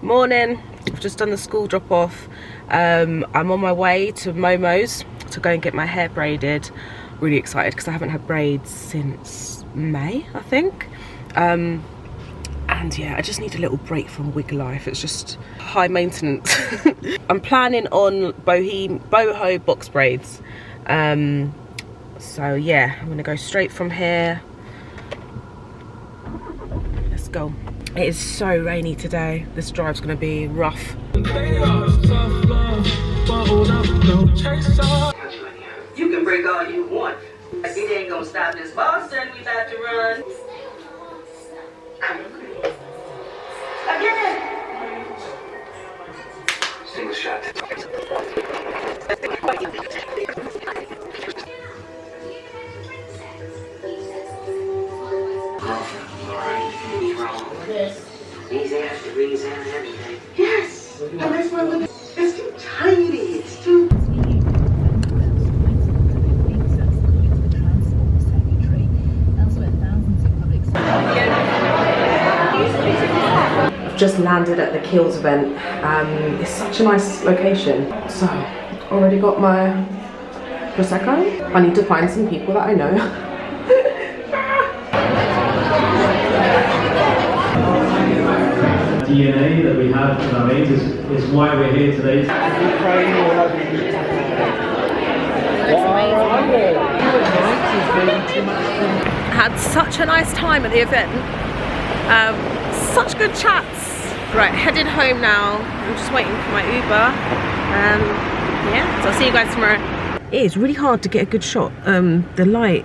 Morning. I've just done the school drop off. I'm on my way to Momo's to go and get my hair braided. Really excited because I haven't had braids since May, I think. And yeah, I just need a little break from wig life. It's just high maintenance. I'm planning on Boho box braids. So yeah, I'm gonna go straight from here. Let's go. It is so rainy today. This drive's gonna be rough. You can break all you want. It ain't gonna stop this Boston. We about to run. Again. Single shot. These ass degrees and everything. Yes! And this one, it's too tiny. It's too. I've just landed at the Kiehls event. It's such a nice location. So, already got my Prosecco. I need to find some people that I know. DNA that we have in our veins is why we're here today. Had such a nice time at the event. Such good chats. Right, headed home now. I'm just waiting for my Uber. Yeah, so I'll see you guys tomorrow. It is really hard to get a good shot. The light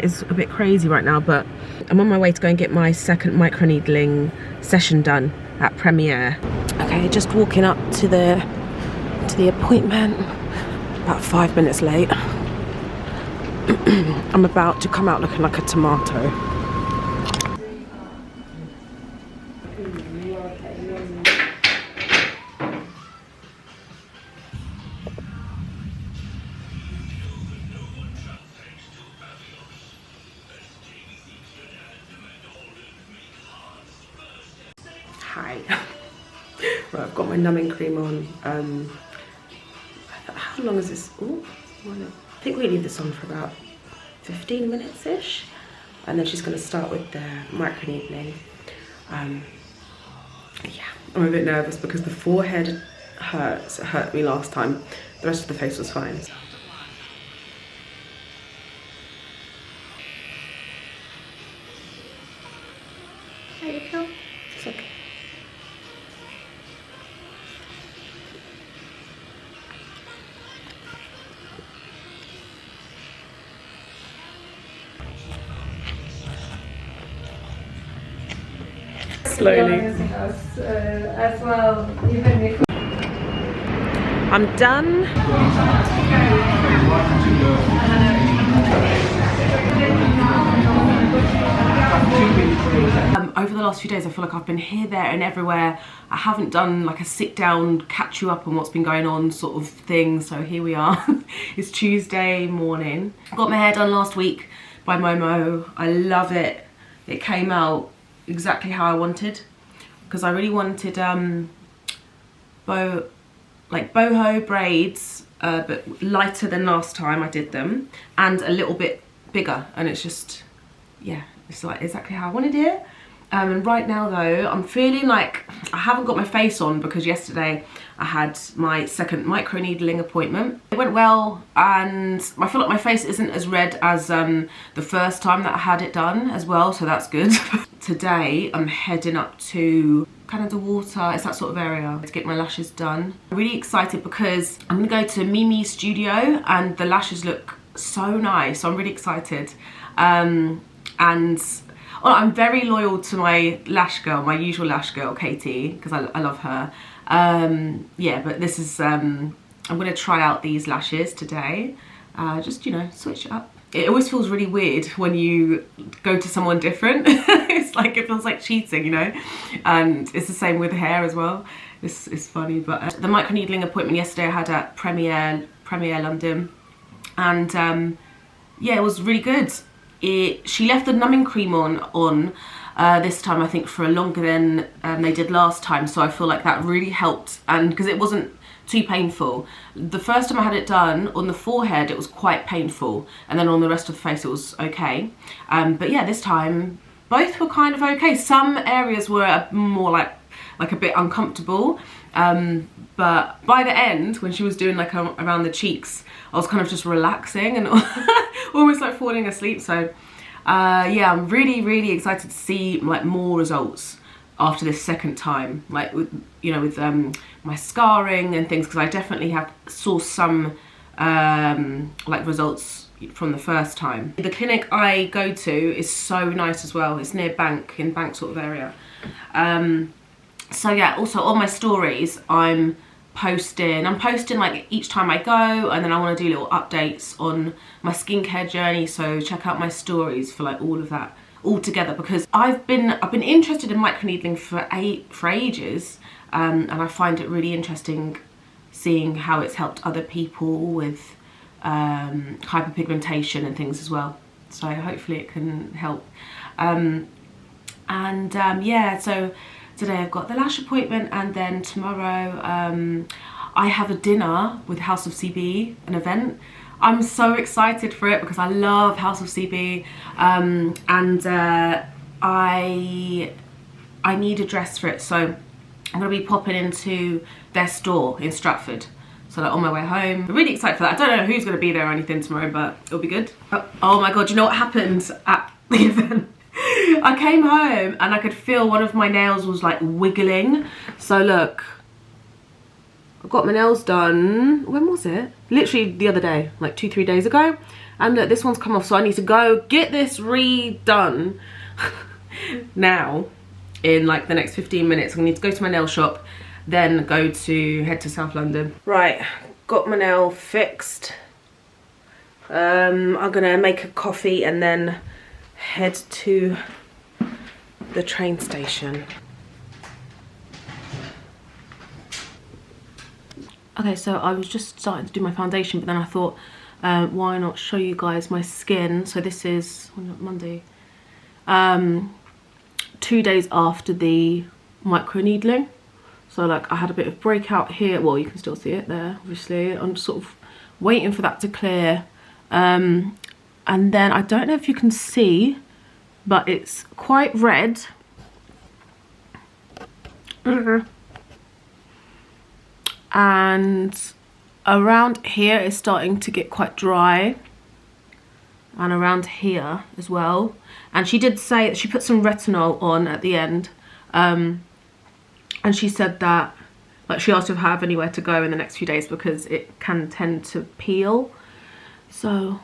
is a bit crazy right now, but I'm on my way to go and get my second microneedling session done at Premiere. Okay, just walking up to the appointment. About 5 minutes late. I'm about to come out looking like a tomato. Hi. Right, I've got my numbing cream on. How long is this? Ooh, I think we leave this on for about 15 minutes-ish. And then she's going to start with the microneedling. Yeah, I'm a bit nervous because the forehead hurts. It hurt me last time. The rest of the face was fine. How you feel? It's okay. Slowly. As well, even if I'm done. Over the last few days I feel like I've been here, there and everywhere. I haven't done like a sit down, catch you up on what's been going on sort of thing, so here we are. It's Tuesday morning. Got my hair done last week by Momo. I love it. It came out exactly how I wanted, because I really wanted boho braids, but lighter than last time I did them, and a little bit bigger, and it's just, yeah, it's like exactly how I wanted it. And right now though, I'm feeling like I haven't got my face on because yesterday I had my second microneedling appointment. It went well, and I feel like my face isn't as red as the first time that I had it done as well, so that's good. Today I'm heading up to Canada Water, it's that sort of area, to get my lashes done. I'm really excited because I'm gonna go to Mimi's studio and the lashes look so nice, so I'm really excited. Well, I'm very loyal to my lash girl, my usual lash girl, Katie, because I love her. Yeah, but this is, I'm gonna try out these lashes today. Just, you know, switch it up. It always feels really weird when you go to someone different. It's like, it feels like cheating, you know? And it's the same with hair as well. It's funny, but the microneedling appointment yesterday I had at Premiere London. And yeah, it was really good. She left the numbing cream on this time, I think for longer than they did last time, so I feel like that really helped, and because it wasn't too painful. The first time I had it done on the forehead, it was quite painful, and then on the rest of the face it was okay. But yeah, this time both were kind of okay. Some areas were more like a bit uncomfortable, but by the end, when she was doing like around the cheeks, I was kind of just relaxing and almost like falling asleep. So yeah, I'm really excited to see like more results after this second time, like with, you know, with my scarring and things, because I definitely saw some like results from the first time. The clinic I go to is so nice as well. It's near Bank, in Bank sort of area. So yeah, also on my stories I'm posting like each time I go, and then I want to do little updates on my skincare journey, so check out my stories for like all of that all together, because I've been interested in microneedling for ages, and I find it really interesting seeing how it's helped other people with hyperpigmentation and things as well. So hopefully it can help. Yeah, so today I've got the lash appointment, and then tomorrow I have a dinner with House of CB, an event. I'm so excited for it because I love House of CB, and I need a dress for it, so I'm going to be popping into their store in Stratford. So like on my way home. I'm really excited for that. I don't know who's going to be there or anything tomorrow, but it'll be good. Oh my god, you know what happened at the event? I came home and I could feel one of my nails was like wiggling. So look, I got my nails done, when was it? Literally the other day, like 2-3 days ago. And look, this one's come off, so I need to go get this redone now in like the next 15 minutes. I need to go to my nail shop, then head to South London. Right, got my nail fixed. I'm gonna make a coffee and then head to the train station. Okay, so I was just starting to do my foundation, but then I thought, why not show you guys my skin? So this is Monday, 2 days after the microneedling. So like I had a bit of breakout here. Well, you can still see it there, obviously. I'm just sort of waiting for that to clear. And then I don't know if you can see, but it's quite red. And around here is starting to get quite dry, and around here as well. And she did say that she put some retinol on at the end, and she said that, like, she asked if I have anywhere to go in the next few days because it can tend to peel. So,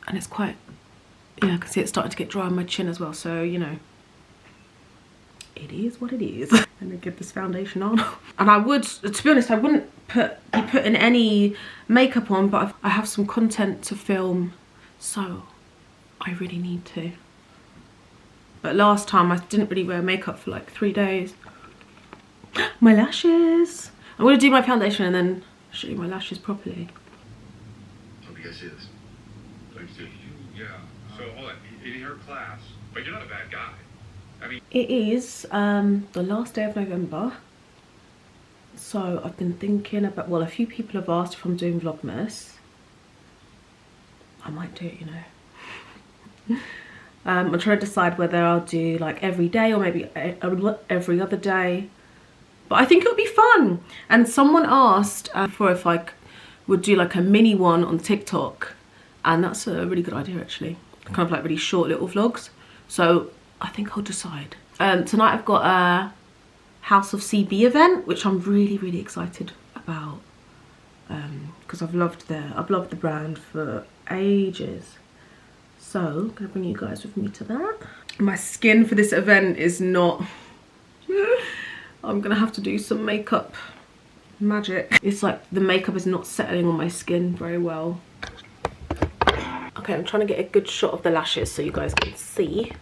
and it's quite, yeah, I can see it's starting to get dry on my chin as well, so you know, it is what it is. Let me get this foundation on. And I would, to be honest, I wouldn't be putting any makeup on, but I have some content to film, so I really need to. But last time I didn't really wear makeup for like 3 days. My lashes. I'm gonna do my foundation and then show you my lashes properly. Hope you guys see this. Yeah. So hold on, in her class, but you're not a bad guy. I mean, it is the last day of November, so I've been thinking about, well, a few people have asked if I'm doing Vlogmas. I might do it, you know. I'm trying to decide whether I'll do like every day or maybe every other day, but I think it'll be fun. And someone asked for if I would do like a mini one on TikTok, and that's a really good idea actually, kind of like really short little vlogs. So I think I'll decide. Tonight I've got a House of CB event, which I'm really excited about, because I've loved the brand for ages. So I'm gonna bring you guys with me to that. My skin for this event is not, I'm gonna have to do some makeup magic. It's like the makeup is not settling on my skin very well. Okay, I'm trying to get a good shot of the lashes so you guys can see.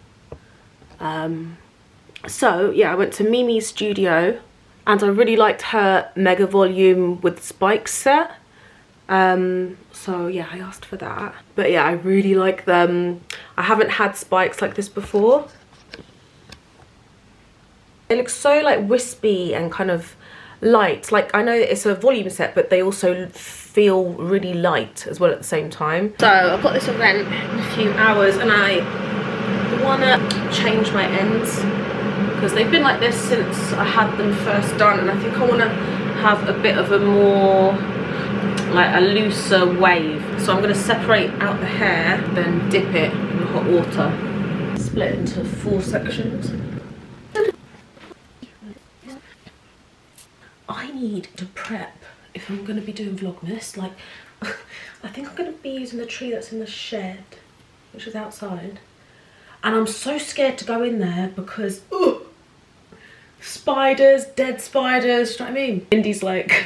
So yeah, I went to Mimi's studio and I really liked her mega volume with spikes set. So yeah, I asked for that. But yeah, I really like them. I haven't had spikes like this before. They look so like wispy and kind of light. Like I know that it's a volume set, but they also feel really light as well at the same time. So I've got this event in a few hours and I wanna change my ends because they've been like this since I had them first done, and I think I wanna have a bit of a more like a looser wave. So I'm gonna separate out the hair, then dip it in hot water, split it into 4 sections. I need to prep if I'm going to be doing Vlogmas. Like, I think I'm going to be using the tree that's in the shed, which is outside. And I'm so scared to go in there because, spiders, dead spiders, do you know what I mean? Indy's like,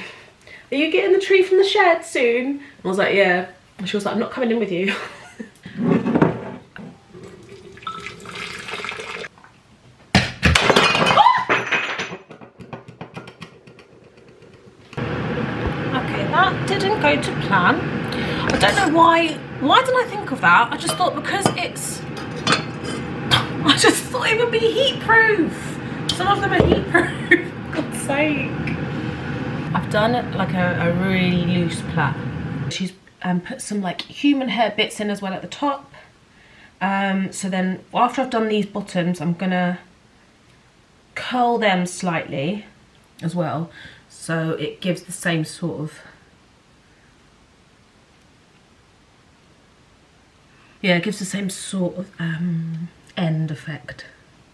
are you getting the tree from the shed soon? And I was like, yeah. And she was like, I'm not coming in with you. Didn't go to plan. I don't know why didn't I think of that? I just thought because it's I just thought it would be heat proof. Some of them are heat proof. For God's sake. I've done like a really loose plait. She's put some like human hair bits in as well at the top. So then after I've done these bottoms, I'm gonna curl them slightly as well, so it gives the same sort of it gives the same sort of end effect.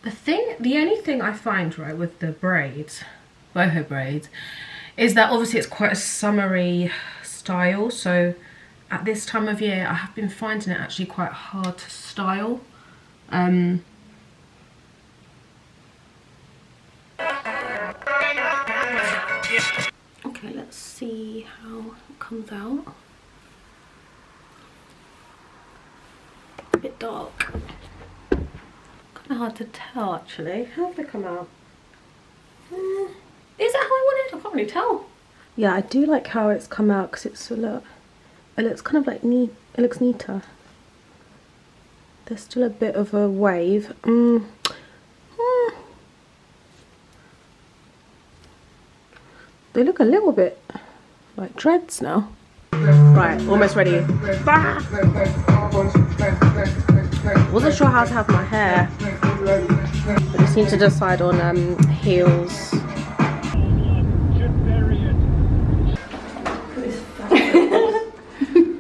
The only thing I find right with the braids, boho braids, is that obviously it's quite a summery style. So at this time of year, I have been finding it actually quite hard to style. Okay, let's see how it comes out. A bit dark. Kind of hard to tell actually. How have they come out? Is that how I wanted? I can't really tell. Yeah, I do like how it's come out because it's it looks kind of like neat. It looks neater. There's still a bit of a wave. They look a little bit like dreads now. Right, almost ready. Bah! Wasn't sure how to have my hair. I just need to decide on heels.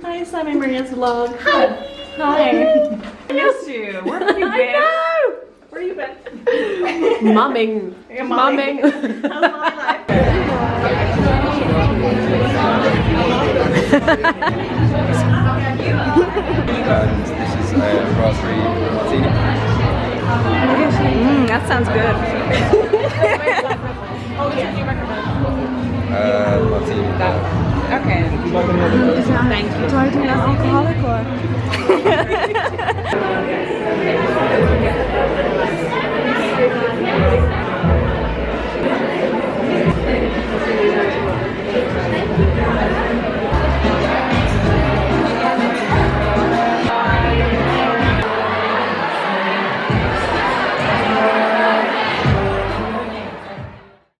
Hi, sammimaria's vlog. Hi. Hi. I miss you. Where have you been? I know. Where have you been? Mumming. Mumming. How's my life? This is a raspberry martini. That sounds good. Martini. Okay. Thank you. Do I do non-alcoholic or?